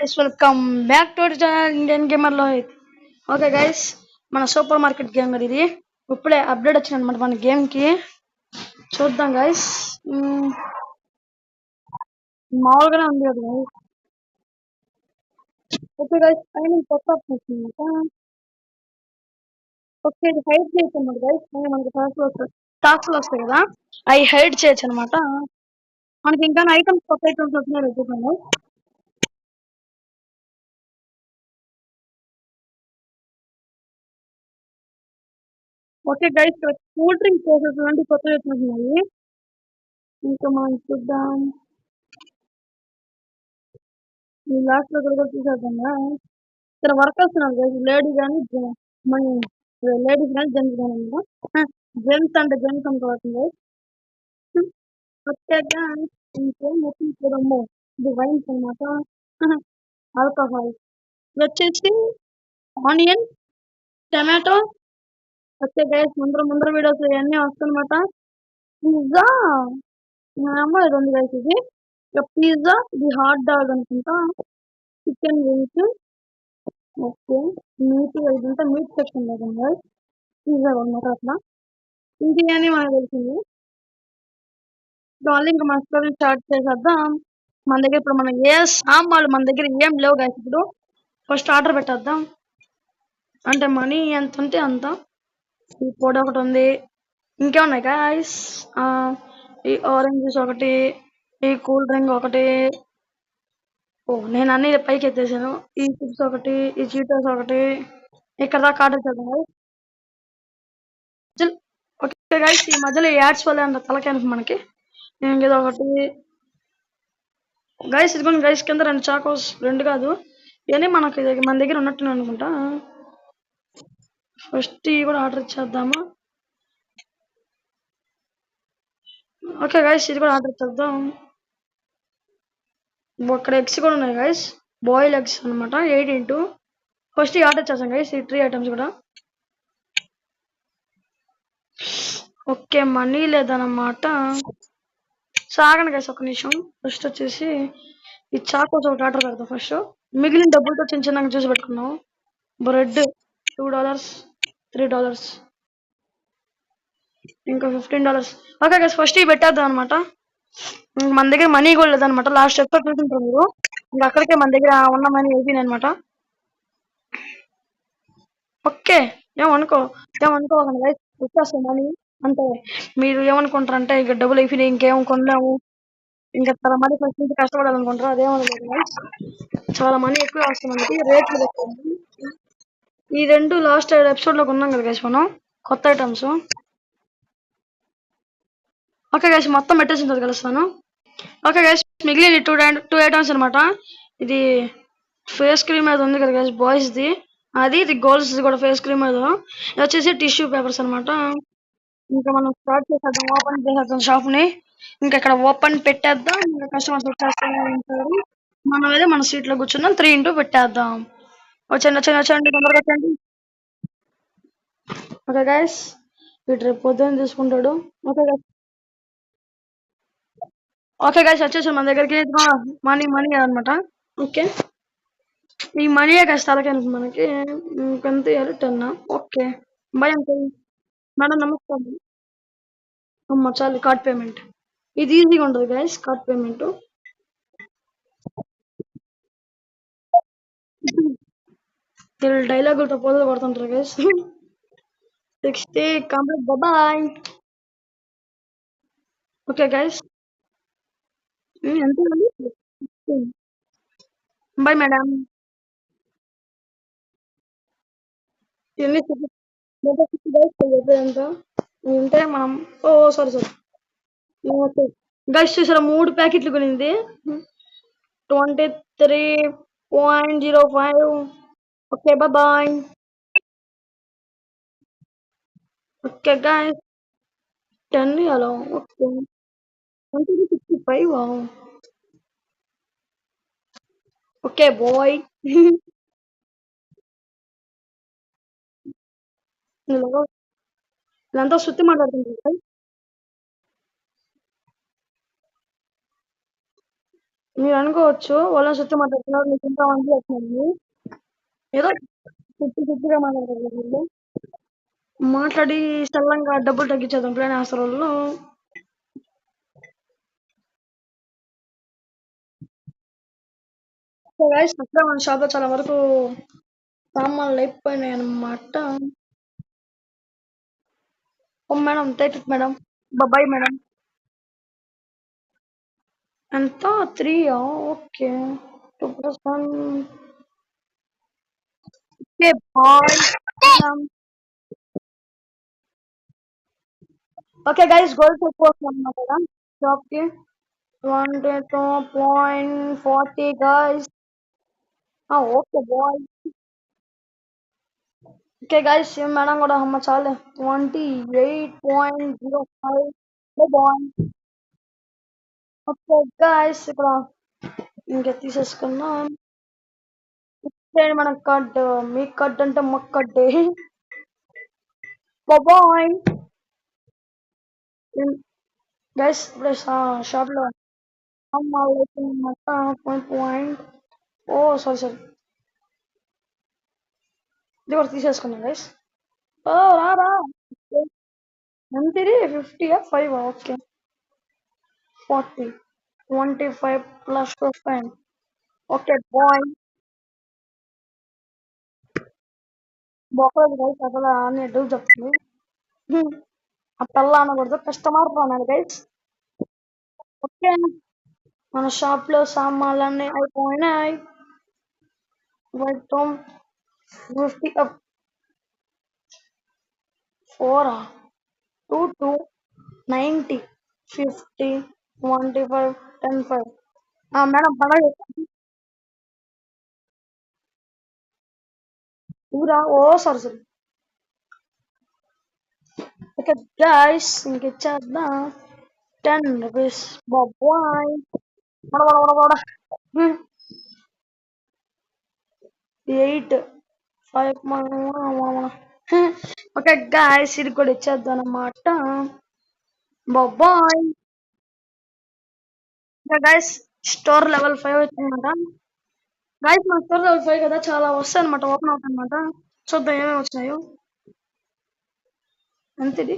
guys, welcome back to our channel Indian Gamer Lohit. Okay guys, మన super market game కదా ఇది. ఇప్పుడే update వచ్చింది అనమాట మన గేమ్ కి. చూద్దాం గైస్. మామూలుగానే ఉంది కదా guys. ఓకే గైస్, పైన కొత్త ఆప్షన్ వచ్చింది. ఓకే, ఇది హైడ్ చేయొచ్చు అనమాట గైస్. పైన మనకి టాస్క్లు వస్తాయి కదా, అవి హైడ్ చేయొచ్చు అనమాట. మనకి ఇంకా ఐటమ్స్ కొత్త ఐటమ్స్ వస్తున్నాయి వెతుకుతాము. ఓకే గైస్, ఇక్కడ కూల్ డ్రింక్ ప్రోసెస్ లాంటి కొత్త ఐటమ్స్ ఉన్నాయి. ఇంకా మనం చూద్దాం. ఈ లాస్ట్ లో కూడా చూసేద్దాం. ఇక్కడ వర్కర్స్ ఉన్నారు కదా, లేడీ కానీ మన లేడీస్ కానీ జెంట్స్ కానీ జెంట్స్ అంటే జెంట్స్ అనుకోవచ్చు. కొత్తగా ఇంకేం చూడము, ఇది వైన్స్ అనమాట. ఆల్కహాల్ ఇది వచ్చేసి ఆనియన్, టమాటో. వచ్చే గైస్, ముందర ముందర వీడియోస్ ఇవన్నీ వస్తాయన్నమాట. పిజ్జా ఇది ఉంది గైస్. ఇది పిజ్జా, ఇది హాట్ డాగ్ అనుకుంటా. Chicken wings. ఓకే, మీట్ ఇదంతా మీట్ సెక్షన్ లేదండి. పిజ్జా అనమాట అట్లా. ఇంకేమీ మనకు తెలిసింది. మళ్ళీ ఇంకా మన స్టోరీ స్టార్ట్ చేసేద్దాం. మన దగ్గర ఇప్పుడు మనం ఏ సామాన్లు మన దగ్గర ఏం లేవు గాయస్. ఇప్పుడు ఫస్ట్ ఆర్డర్ పెట్టేద్దాం. అంటే మనీ ఎంత ఉంటే అంత. ఈ పొడి ఒకటి ఉంది. ఇంకేమున్నాయి గాయస్? ఈ ఆరెంజ్ జ్యూస్ ఒకటి, ఈ కూల్ డ్రింక్ ఒకటి. ఓ, నేను అన్ని పైకి ఎత్తేసాను. ఈ చిప్స్ ఒకటి, ఈ చీటోస్ ఒకటి. ఇక్కడ దాకా ఆర్డర్ చేద్దాం guys. ఓకే గైస్, ఈ మధ్యలో యాడ్స్ వల్ల అంత తలకాయ మనకి. ఇంకేదో ఒకటి గైస్, ఇదిగోండి గైస్, కింద 2 చాకోస్, 2 కాదు ఇవన్నీ మనకి మన దగ్గర ఉన్నట్టునే అనుకుంటా. ఫస్ట్ ఇవి కూడా ఆర్డర్ చేద్దామా? ఓకే గైస్, ఇది కూడా ఆర్డర్ చేద్దాం. అక్కడ ఎగ్స్ కూడా ఉన్నాయి గైస్, బాయిల్ ఎగ్స్ అనమాట. 8 ఫస్ట్ ఈ ఆర్డర్ చేద్దాం గైస్, ఈ 3 ఐటమ్స్ కూడా. ఓకే, మనీ లేదన్నమాట. సాగండి గైస్ ఒక నిమిషం. ఫస్ట్ వచ్చేసి ఈ చాకోస్ ఒకటి ఆర్డర్ పెడతాం ఫస్ట్. మిగిలిన డబ్బులతో చిన్న చిన్నగా చూసి పెట్టుకున్నాం. బ్రెడ్ $2, $3, ఇంకా $15. ఓకే గైస్, ఫస్ట్ ఇవి పెట్టేద్దాం అనమాట. మన దగ్గర మనీ కూడా లేదనమాట. లాస్ట్ ఎపిసోడ్ చూసుంటారు మీరు. ఇంకా అక్కడికే మన దగ్గర ఉన్న మనీ అయిపోయినాయి అనమాట. ఓకే, ఏమనుకోకండి గైస్, వచ్చేస్తాం మనీ. అంటే మీరు ఏమనుకుంటారంటే ఇక డబ్బులు అయిపోయినాయి ఇంకేం కొన్నాము, ఇంకా చాలా మనీ ఫస్ట్ నుంచి కష్టపడాలనుకుంటారు. అదేమనుకోండి గైస్, చాలా మనీ ఎక్కువ వస్తుంది మనకి. రేట్లు పెట్టండి. ఈ 2 లాస్ట్ ఎపిసోడ్ లో కొన్నాం కదా గైస్ మనం, కొత్త ఐటమ్స్. ఓకే గైస్, మొత్తం పెట్టేసిన తర్వాత కలుస్తాను. ఓకే గైస్, మిగిలిన 2 ఐటమ్స్ అనమాట. ఇది ఫేస్ క్రీమ్ అది ఉంది కదా గైస్, బాయ్స్ ది. అది ఇది గర్ల్స్ కూడా ఫేస్ క్రీమ్ అది. ఇది వచ్చేసి టిష్యూ పేపర్స్ అనమాట. ఇంకా మనం స్టార్ట్ చేసేద్దాం, ఓపెన్ చేసేద్దాం షాప్ ని. ఇంకా ఇక్కడ ఓపెన్ పెట్టేద్దాం. ఇంకా కస్టమర్స్ వచ్చేస్తూనే ఉంటారు. మనం అయితే మన సీట్ లో కూర్చుందాం. 3 పెట్టేద్దాం. వచ్చండి తొందరగా వచ్చండి. ఓకే గైస్, వీటి రేపు పొద్దున్న తీసుకుంటాడు. ఓకే గైస్, ఓకే గైస్, వచ్చేసాం మన దగ్గరికి. మనీ మనీ అనమాట. ఓకే, ఈ మనీ గైస్ తలకాయ మనకి. ఎంత ఇవ్వాలి? 10. Okay, bye uncle. మేడం నమస్కారం. అమ్మ చాలు, కార్డ్ పేమెంట్. ఇది ఈజీగా ఉంటుంది గైస్, కార్డ్ పేమెంట్. వీళ్ళు డైలాగులతో పోజులు కొడుతుంటారు guys. 60 complete, bye. Okay guys, ఎంత బాయ్ మేడం. ఎన్ని ఎంత ఉంటే మనం. ఓ సారీ సారీ గైస్, చూసారా 3 ప్యాకెట్లు కొనింది. 23.05. Okay bye. Okay guys, 10 hello. Okay, 65. Okay bye. ఇదంతా సుత్తి మాట్లాడుతుంది. మీరు అనుకోవచ్చు వాళ్ళని చుట్టూ మాట్లాడుతున్నారు మీకు ఇంకా మంది వచ్చింది ఏదో చుట్టూ మాట్లాడారు వీళ్ళు. మాట్లాడి సల్లంగా డబ్బులు తగ్గించేద్దాం ప్లాన్ వేస్తారు వాళ్ళు. సో గైస్ అక్కడ మన షాప్ లో చాలా వరకు సామాన్లు అయిపోయినాయి అన్నమాట. Oh madam take it madam. Bye madam. ఎంత 3 okay 2+1 okay bye. Okay guys goal చెప్పుకోవచ్చు అన్నమాట కదా షాప్ కి 1.40 guys. Okay bye. Okay guys madam కూడా అమ్మ చాలే 28.05 బాయ్. ఓకే గైస్ ఇక్కడ ఇంకా తీసేసుకున్నాం. ఇచ్చేయండి మన కార్డ్ మీ కార్డ్ అంటే మా కార్డే. బాయ్ గైస్ ఇప్పుడు షాప్ లో పాయింట్. ఓ సారీ సారీ ఇది కూడా తీసేసుకున్నాం గైస్. ఓ రారా ఎంత ఇది 50 5 ఓకే 40 25 ప్లస్ 15 ఓకే బాయ్. బొక్కలేదు గైస్ అసలు అన్ని ఎడ్లు చెప్తుంది. ఆ పిల్ల అనకూడదు కస్టమర్ అన్నాడు గైస్. ఓకే మన షాప్ లో సామాన్లన్నీ అయిపోయినాయి. మొత్తం 50 అప్ 4 2 2 90 50 25 10 5 మేడం పండగ ఊరా ఓ సారీ సారీ. ఓకే గైస్ ఇంక ఇచ్చేద్దాం 10 రూపీస్ బాయ్. 8 5 ఓకే గైస్ ఇది కూడా ఇచ్చేద్దాం అన్నమాట బాయ్. గైస్ స్టోర్ లెవెల్ 5 వచ్చిందన్నమాట. గైస్ మన స్టోర్ లెవెల్ 5 కదా చాలా వస్తాయి అనమాట ఓపెన్ అవుతాయి అనమాట. చూద్దాం ఏమేమి వచ్చినాయో. అంతేది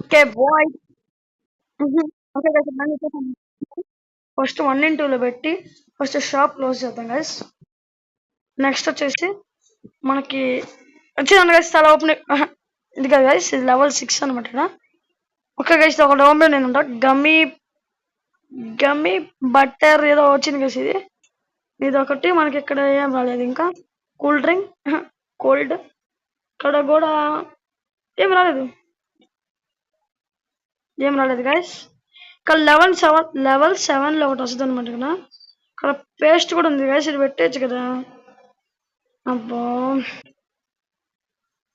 okay bye. Okay guys first 1 and 2 లో పెట్టి ఫస్ట్ షాప్ క్లోజ్ చేద్దాం గైస్. నెక్స్ట్ వచ్చేసి మనకి వచ్చింది గైస్ చాలా ఓపెన్ ఇది కదా గైస్ ఇది లెవెల్ 6 అనమాట ఇక్కడ. ఓకే గైస్ ఒక డౌన్లోడ్ నేను ఉంటా గమ్మీ గమ్మీ బట్టర్ ఏదో వచ్చింది గైస్ ఇది ఒకటి మనకి ఇక్కడ ఏం రాలేదు ఇంకా కూల్ డ్రింక్ కోల్డ్ ఇక్కడ కూడా ఏం రాలేదు గైస్. ఇక్కడ లెవెల్ 7 లో ఒకటి వస్తుంది అనమాట ఇక్కడ. ఇక్కడ పేస్ట్ కూడా ఉంది గైస్ ఇది పెట్టేయచ్చు కదా. అబ్బా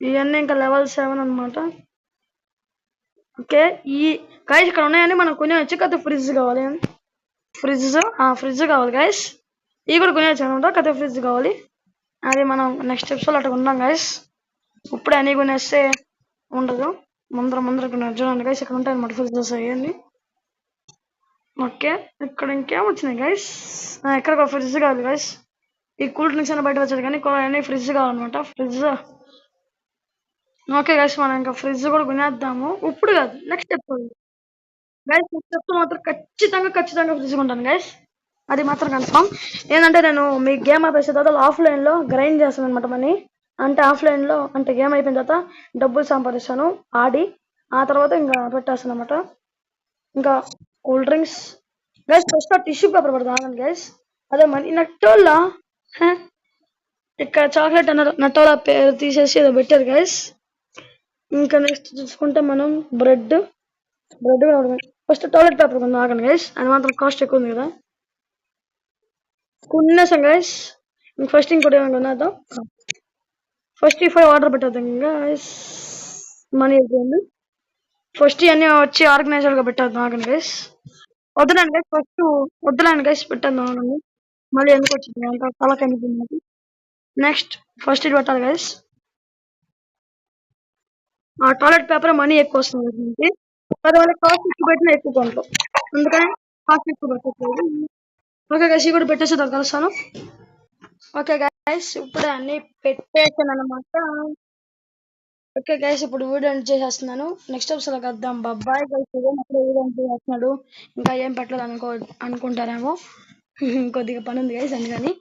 ఇవన్నీ ఇంకా లెవెల్ 7 అనమాట. ఓకే ఈ గైస్ ఇక్కడ ఉన్నాయని మనం కొనేయచ్చు కదా. ఫ్రిడ్జ్ కావాలి ఫ్రిడ్జ్ కావాలి గైస్. ఇవి కూడా కొనేయచ్చు అనమాట కదా. ఫ్రిడ్జ్ కావాలి అది మనం నెక్స్ట్ ఎపిసోడ్ అట్లా ఉన్నాం గైస్. ఇప్పుడే అన్నీ కొనేస్తే ఉండదు ముందర చూడండి గైస్ ఇక్కడ ఉంటాయి అనమాట ఫ్రిడ్జెస్ అయ్యండి. ఓకే ఇక్కడ ఇంకేం వచ్చినాయి గైస్. ఇక్కడ ఒక ఫ్రిడ్జ్ కావాలి గైస్. ఈ కూల్ డ్రింక్స్ అయినా బయట వచ్చారు కానీ అన్ని ఫ్రిడ్జ్ కావాలన్నమాట ఫ్రిడ్జ్. ఓకే గైస్ మనం ఇంకా ఫ్రిడ్జ్ కూడా కొనేద్దాము ఇప్పుడు కాదు next episode guys. Next episode మాత్రం ఖచ్చితంగా ఫ్రిడ్జ్ కొంటాను గైస్. అది మాత్రం కన్ఫామ్. ఏంటంటే నేను మీ గేమ్ అయిపోయిన తర్వాత ఆఫ్లైన్ లో గ్రైండ్ చేస్తాను అనమాట మనీ. అంటే ఆఫ్లైన్ లో అంటే గేమ్ అయిపోయిన తర్వాత డబ్బులు సంపాదిస్తాను ఆడి. ఆ తర్వాత ఇంకా పెట్టేస్తాను అనమాట. ఇంకా cool drinks guys first tissue paper పడతాను గైస్. అదే మనీ నట్టోళ్ళ ఇక్కడ చాక్లెట్ అన్నారు నట్టోళ్ళ పేరు తీసేసి ఏదో పెట్టారు గైస్. ఇంకా నెక్స్ట్ చూసుకుంటే మనం బ్రెడ్ ఫస్ట్ టాయిలెట్ పేపర్ కొందాం ఆగండి గైస్. అది మాత్రం కాస్ట్ ఎక్కువ ఉంది కదా కొనేసాం గైస్. ఫస్ట్ ఇంకోటి ఏమైనా కొనేద్దాం. ఫస్ట్ ఈ 5 ఆర్డర్ పెట్టేద్దాం గైస్. మనీ అయిపోయింది. ఫస్ట్ ఇవన్నీ వచ్చి ఆర్గనైజర్ గా పెట్టేద్దాం ఆగండి గైస్. వద్దులేండి గైస్ పెట్టేద్దాం ఆగండి. మళ్ళీ ఎందుకు వచ్చింది అంత తల కనిపింది. నెక్స్ట్ ఫస్ట్ ఇది పెట్టాలి గైస్. ఆ టాయిలెట్ పేపర్ మనీ ఎక్కువ వస్తుంది. అది వాళ్ళ కాస్ట్ ఎక్కువ పెట్టినా ఎక్కువ కొంటాం అందుకని కాఫీ కూడా పెట్టేది. ఓకే గైస్, ఇవి కూడా పెట్టేసి కలుస్తాను. ఓకే గైస్, ఇప్పుడే అన్ని పెట్టేసాను అనమాట. ఓకే గైస్, ఇప్పుడు వీడియో ఎండ్ చేసేస్తున్నాను. నెక్స్ట్ ఎపిసోడ్ కలుద్దాం. Bye guys. వీడియో ఎండ్ చేస్తున్నాడు, ఇంకా ఏం పెట్టలేదు అనుకుంటారేమో. కొద్దిగా పని ఉంది గైస్, అందుకని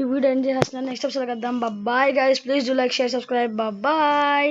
ఈ వీడియో ఎండ్ చేసేస్తున్నాను. నెక్స్ట్ ఎపిసోడ్ కలుద్దాం. Bye guys. Please do like, share, subscribe. Bye.